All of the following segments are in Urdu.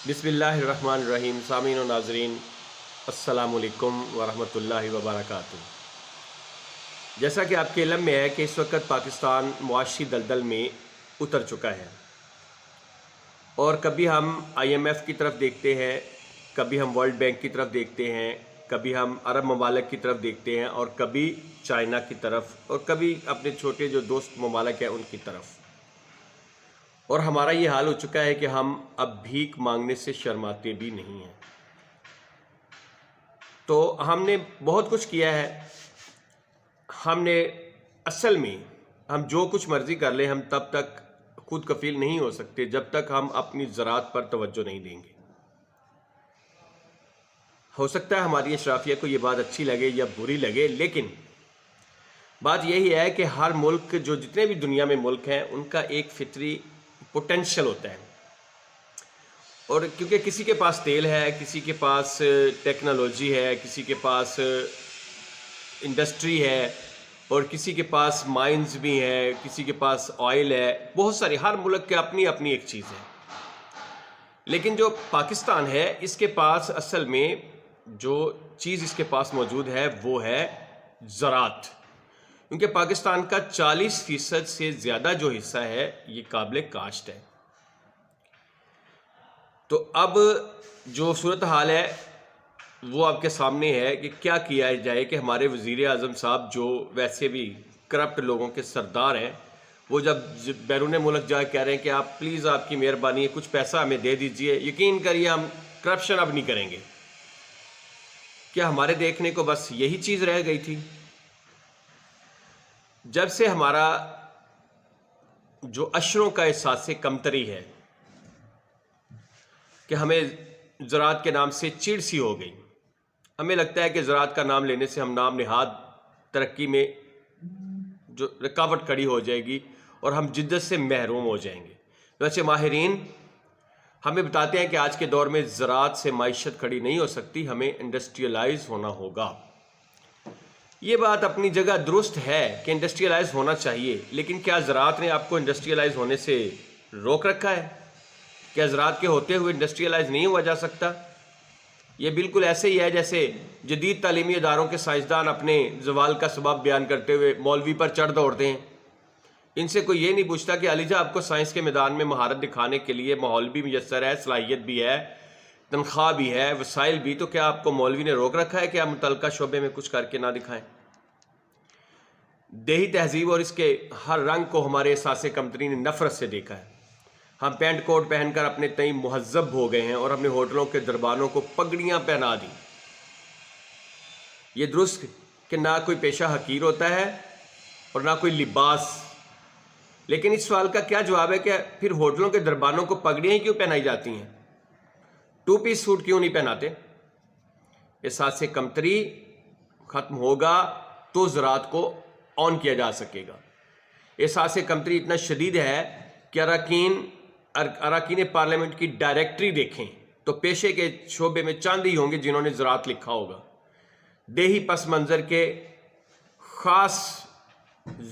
بسم اللہ الرحمن الرحیم. سامعین و ناظرین، السلام علیکم ورحمۃ اللہ وبرکاتہ. جیسا کہ آپ کے علم میں ہے کہ اس وقت پاکستان معاشی دلدل میں اتر چکا ہے، اور کبھی ہم آئی ایم ایف کی طرف دیکھتے ہیں، کبھی ہم ورلڈ بینک کی طرف دیکھتے ہیں، کبھی ہم عرب ممالک کی طرف دیکھتے ہیں، اور کبھی چائنا کی طرف، اور کبھی اپنے چھوٹے جو دوست ممالک ہیں ان کی طرف. اور ہمارا یہ حال ہو چکا ہے کہ ہم اب بھیک مانگنے سے شرماتے بھی نہیں ہیں. تو ہم نے بہت کچھ کیا ہے. ہم نے اصل میں ہم جو کچھ مرضی کر لیں، ہم تب تک خود کفیل نہیں ہو سکتے جب تک ہم اپنی زراعت پر توجہ نہیں دیں گے. ہو سکتا ہے ہماری اشرافیہ کو یہ بات اچھی لگے یا بری لگے، لیکن بات یہی ہے کہ ہر ملک، جو جتنے بھی دنیا میں ملک ہیں، ان کا ایک فطری پوٹینشل ہوتا ہے. اور کیونکہ کسی کے پاس تیل ہے، کسی کے پاس ٹیکنالوجی ہے، کسی کے پاس انڈسٹری ہے، اور کسی کے پاس مائنز بھی ہیں، کسی کے پاس آئل ہے، بہت ساری، ہر ملک کے اپنی اپنی ایک چیز ہے. لیکن جو پاکستان ہے، اس کے پاس اصل میں جو چیز اس کے پاس موجود ہے وہ ہے زراعت. کیونکہ پاکستان کا 40% سے زیادہ جو حصہ ہے یہ قابل کاشت ہے. تو اب جو صورتحال ہے وہ آپ کے سامنے ہے کہ کیا کیا جائے کہ ہمارے وزیر اعظم صاحب، جو ویسے بھی کرپٹ لوگوں کے سردار ہیں، وہ جب بیرون ملک جا کہہ رہے ہیں کہ آپ پلیز، آپ کی مہربانی ہے، کچھ پیسہ ہمیں دے دیجئے، یقین کریے ہم کرپشن اب نہیں کریں گے. کیا ہمارے دیکھنے کو بس یہی چیز رہ گئی تھی؟ جب سے ہمارا جو اشروں کا احساس کمتری ہے کہ ہمیں زراعت کے نام سے چڑ سی ہو گئی. ہمیں لگتا ہے کہ زراعت کا نام لینے سے ہم نام نہاد ترقی میں جو رکاوٹ کھڑی ہو جائے گی اور ہم جدت سے محروم ہو جائیں گے. ویسے ماہرین ہمیں بتاتے ہیں کہ آج کے دور میں زراعت سے معیشت کھڑی نہیں ہو سکتی، ہمیں انڈسٹریلائز ہونا ہوگا. یہ بات اپنی جگہ درست ہے کہ انڈسٹریلائز ہونا چاہیے، لیکن کیا زراعت نے آپ کو انڈسٹریلائز ہونے سے روک رکھا ہے؟ کیا زراعت کے ہوتے ہوئے انڈسٹریلائز نہیں ہوا جا سکتا؟ یہ بالکل ایسے ہی ہے جیسے جدید تعلیمی اداروں کے سائنسدان اپنے زوال کا سبب بیان کرتے ہوئے مولوی پر چڑھ دوڑتے ہیں. ان سے کوئی یہ نہیں پوچھتا کہ علی جا، آپ کو سائنس کے میدان میں مہارت دکھانے کے لیے ماحول بھی میسر ہے، صلاحیت بھی ہے، تنخواہ بھی ہے، وسائل بھی، تو کیا آپ کو مولوی نے روک رکھا ہے کہ آپ متعلقہ شعبے میں کچھ کر کے نہ دکھائیں؟ دیہی تہذیب اور اس کے ہر رنگ کو ہمارے احساس کمتری نے نفرت سے دیکھا ہے. ہم پینٹ کوٹ پہن کر اپنے تئیں مہذب ہو گئے ہیں اور اپنے ہوٹلوں کے دربانوں کو پگڑیاں پہنا دی. یہ درست کہ نہ کوئی پیشہ حقیر ہوتا ہے اور نہ کوئی لباس، لیکن اس سوال کا کیا جواب ہے کہ پھر ہوٹلوں کے دربانوں کو پگڑیاں ہی کیوں پہنائی جاتی ہیں؟ 2 پیس سوٹ کیوں نہیں پہناتے؟ احساس کمتری ختم ہوگا تو زراعت کو آن کیا جا سکے گا. احساس کمتری اتنا شدید ہے کہ اراکین پارلیمنٹ کی ڈائریکٹری دیکھیں تو پیشے کے شعبے میں چند ہی ہوں گے جنہوں نے زراعت لکھا ہوگا. دیہی پس منظر کے خاص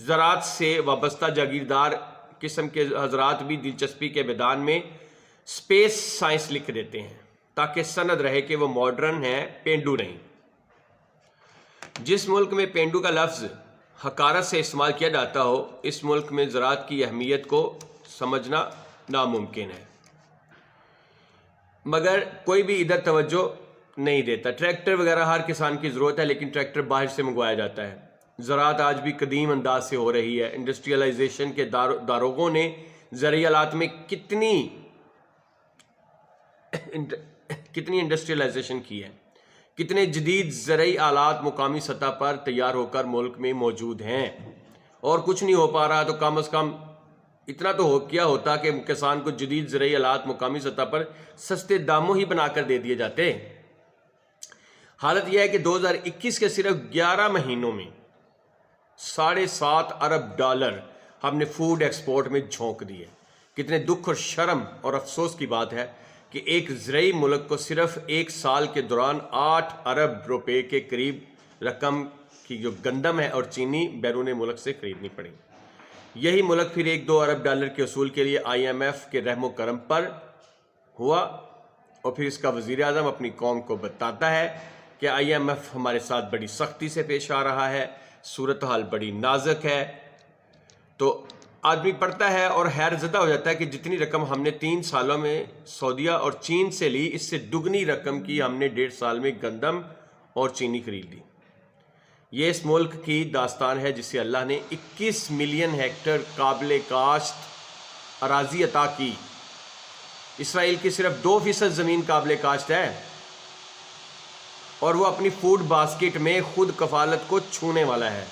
زراعت سے وابستہ جاگیردار قسم کے حضرات بھی دلچسپی کے میدان میں سپیس سائنس لکھ دیتے ہیں تاکہ سند رہے کہ وہ ماڈرن ہیں، پینڈو نہیں. جس ملک میں پینڈو کا لفظ حقارت سے استعمال کیا جاتا ہو، اس ملک میں زراعت کی اہمیت کو سمجھنا ناممکن ہے. مگر کوئی بھی ادھر توجہ نہیں دیتا. ٹریکٹر وغیرہ ہر کسان کی ضرورت ہے، لیکن ٹریکٹر باہر سے منگوایا جاتا ہے. زراعت آج بھی قدیم انداز سے ہو رہی ہے. انڈسٹریلائزیشن کے داروغوں نے زرعی آلات میں کتنی انڈسٹریلائزیشن کی ہے. کتنے جدید زرعی آلات مقامی سطح پر تیار ہو کر ملک میں موجود ہیں، اور کچھ نہیں ہو پا رہا تو کم از کم اتنا تو کیا ہوتا کہ کسان کو جدید زرعی آلات مقامی سطح پر سستے داموں ہی بنا کر دے دیے جاتے. حالت یہ ہے کہ 2021 کے صرف 11 مہینوں میں $7.5 ارب ہم نے فوڈ ایکسپورٹ میں جھونک دیے. کتنے دکھ اور شرم اور افسوس کی بات ہے کہ ایک زرعی ملک کو صرف ایک سال کے دوران 8 ارب روپے کے قریب رقم کی جو گندم ہے اور چینی بیرون ملک سے خریدنی پڑی. یہی ملک پھر $1-2 ارب کے حصول کے لیے آئی ایم ایف کے رحم و کرم پر ہوا اور پھر اس کا وزیر اعظم اپنی قوم کو بتاتا ہے کہ IMF ہمارے ساتھ بڑی سختی سے پیش آ رہا ہے، صورتحال بڑی نازک ہے۔ تو آدمی پڑھتا ہے اور حیرت زدہ ہو جاتا ہے کہ جتنی رقم ہم نے 3 سالوں میں سعودیہ اور چین سے لی، اس سے دگنی رقم کی ہم نے 1.5 سال میں گندم اور چینی خرید لی۔ یہ اس ملک کی داستان ہے جسے اللہ نے 21 ملین ہیکٹر قابل کاشت اراضی عطا کی۔ اسرائیل کی صرف 2% زمین قابل کاشت ہے، اور وہ اپنی فوڈ باسکٹ میں خود کفالت کو چھونے والا ہے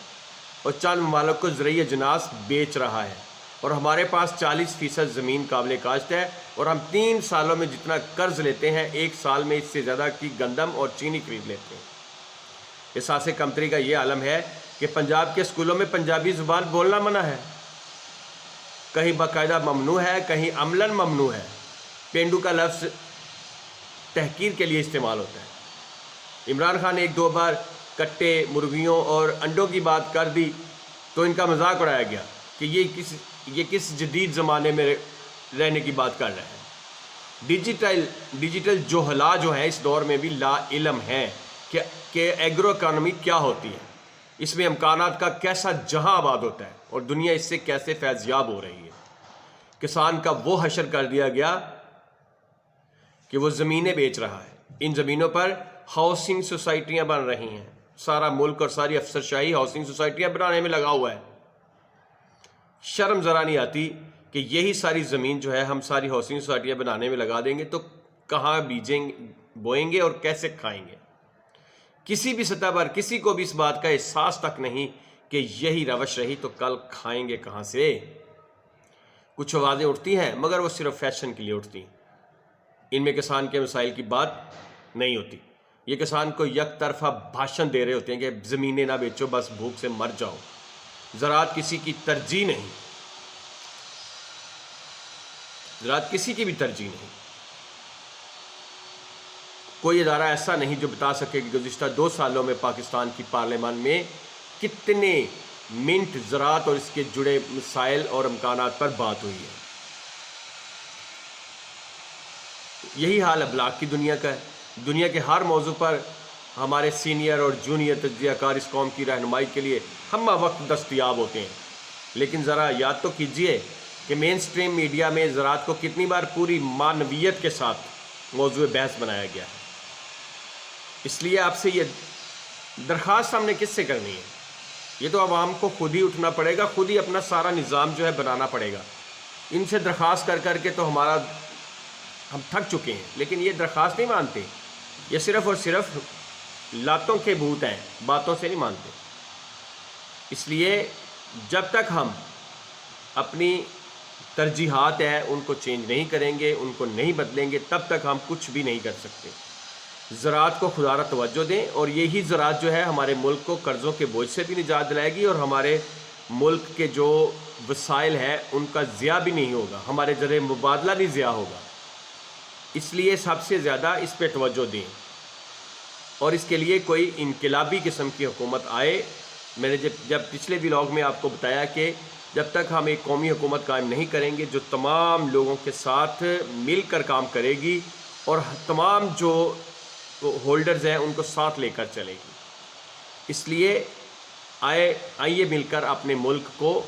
اور چند ممالک کو زرعی اجناس بیچ رہا ہے، اور ہمارے پاس 40% زمین قابل کاشت ہے، اور ہم 3 سالوں میں جتنا قرض لیتے ہیں 1 سال میں اس سے زیادہ کی گندم اور چینی خرید لیتے ہیں۔ احساس کمتری کا یہ عالم ہے کہ پنجاب کے اسکولوں میں پنجابی زبان بولنا منع ہے، کہیں باقاعدہ ممنوع ہے، کہیں عملاً ممنوع ہے۔ پینڈو کا لفظ تحقیر کے لیے استعمال ہوتا ہے۔ عمران خان نے 1-2 بار کٹے، مرغیوں اور انڈوں کی بات کر دی تو ان کا مذاق اڑایا گیا کہ یہ کس جدید زمانے میں رہنے کی بات کر رہے ہیں۔ ڈیجیٹل جوہلا جو ہیں اس دور میں بھی لا علم ہیں کہ ایگرو اکانومی کیا ہوتی ہے، اس میں امکانات کا کیسا جہاں آباد ہوتا ہے اور دنیا اس سے کیسے فیض یاب ہو رہی ہے۔ کسان کا وہ حشر کر دیا گیا کہ وہ زمینیں بیچ رہا ہے۔ ان زمینوں پر ہاؤسنگ سوسائٹیاں بن رہی ہیں، سارا ملک اور ساری افسرشاہی ہاؤسنگ سوسائٹیاں بنانے میں لگا ہوا ہے۔ شرم ذرا نہیں آتی کہ یہی ساری زمین جو ہے ہم ساری ہاؤسنگ سوسائٹیاں بنانے میں لگا دیں گے تو کہاں بوئیں گے اور کیسے کھائیں گے؟ کسی بھی سطح پر کسی کو بھی اس بات کا احساس تک نہیں کہ یہی روش رہی تو کل کھائیں گے کہاں سے؟ کچھ آوازیں اٹھتی ہیں مگر وہ صرف فیشن کے لیے اٹھتی ہیں، ان میں کسان کے مسائل کی بات نہیں ہوتی۔ یہ کسان کو یک طرفہ بھاشن دے رہے ہوتے ہیں کہ زمینیں نہ بیچو، بس بھوک سے مر جاؤ۔ زراعت کسی کی ترجیح نہیں، زراعت کسی کی بھی ترجیح نہیں۔ کوئی ادارہ ایسا نہیں جو بتا سکے کہ گزشتہ 2 سالوں میں پاکستان کی پارلیمان میں کتنے منٹ زراعت اور اس کے جڑے مسائل اور امکانات پر بات ہوئی ہے۔ یہی حال ابلاغ کی دنیا کا ہے۔ دنیا کے ہر موضوع پر ہمارے سینئر اور جونیئر تجزیہ کار اس قوم کی رہنمائی کے لیے ہمہ وقت دستیاب ہوتے ہیں، لیکن ذرا یاد تو کیجئے کہ مین سٹریم میڈیا میں زراعت کو کتنی بار پوری معنویت کے ساتھ موضوع بحث بنایا گیا ہے۔ اس لیے آپ سے یہ درخواست ہم نے کس سے کرنی ہے؟ یہ تو عوام کو خود ہی اٹھنا پڑے گا، خود ہی اپنا سارا نظام جو ہے بنانا پڑے گا۔ ان سے درخواست کر کے تو ہم تھک چکے ہیں، لیکن یہ درخواست نہیں مانتے، یہ صرف اور صرف لاتوں کے بھوت ہیں، باتوں سے نہیں مانتے۔ اس لیے جب تک ہم اپنی ترجیحات ہیں ان کو چینج نہیں کریں گے، ان کو نہیں بدلیں گے، تب تک ہم کچھ بھی نہیں کر سکتے۔ زراعت کو خدا را توجہ دیں، اور یہی زراعت جو ہے ہمارے ملک کو قرضوں کے بوجھ سے بھی نجات دلائے گی، اور ہمارے ملک کے جو وسائل ہیں ان کا ضیاع بھی نہیں ہوگا، ہمارے ذریعے مبادلہ نہیں ضیاع ہوگا۔ اس لیے سب سے زیادہ اس پہ توجہ دیں، اور اس کے لیے کوئی انقلابی قسم کی حکومت آئے۔ میں نے جب پچھلے ولاگ میں آپ کو بتایا کہ جب تک ہم ایک قومی حکومت قائم نہیں کریں گے جو تمام لوگوں کے ساتھ مل کر کام کرے گی اور تمام جو ہولڈرز ہیں ان کو ساتھ لے کر چلے گی۔ اس لیے آئیے مل کر اپنے ملک کو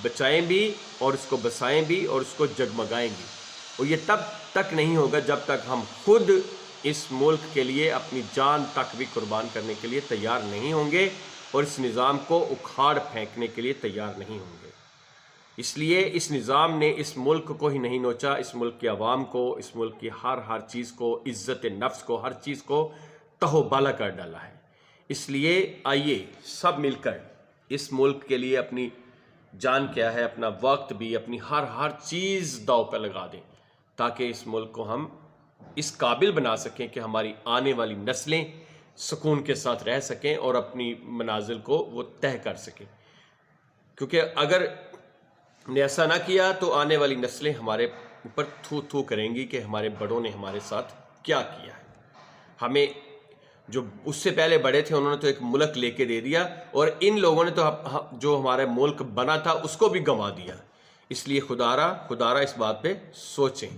بچائیں بھی اور اس کو بسائیں بھی اور اس کو جگمگائیں بھی، اور یہ تب تک نہیں ہوگا جب تک ہم خود اس ملک کے لیے اپنی جان تک بھی قربان کرنے کے لیے تیار نہیں ہوں گے اور اس نظام کو اکھاڑ پھینکنے کے لیے تیار نہیں ہوں گے۔ اس لیے اس نظام نے اس ملک کو ہی نہیں نوچا، اس ملک کی عوام کو، اس ملک کی ہر چیز کو، عزت نفس کو، ہر چیز کو تہو بالا کر ڈالا ہے۔ اس لیے آئیے سب مل کر اس ملک کے لیے اپنی جان کیا ہے، اپنا وقت بھی، اپنی ہر چیز داؤ پہ لگا دیں، تاکہ اس ملک کو ہم اس قابل بنا سکیں کہ ہماری آنے والی نسلیں سکون کے ساتھ رہ سکیں اور اپنی منازل کو وہ طے کر سکیں۔ کیونکہ اگر نے ایسا نہ کیا تو آنے والی نسلیں ہمارے اوپر تھو کریں گی کہ ہمارے بڑوں نے ہمارے ساتھ کیا کیا ہے۔ ہمیں جو اس سے پہلے بڑے تھے انہوں نے تو ایک ملک لے کے دے دیا، اور ان لوگوں نے تو جو ہمارا ملک بنا تھا اس کو بھی گنوا دیا۔ اس لیے خدا را اس بات پہ سوچیں۔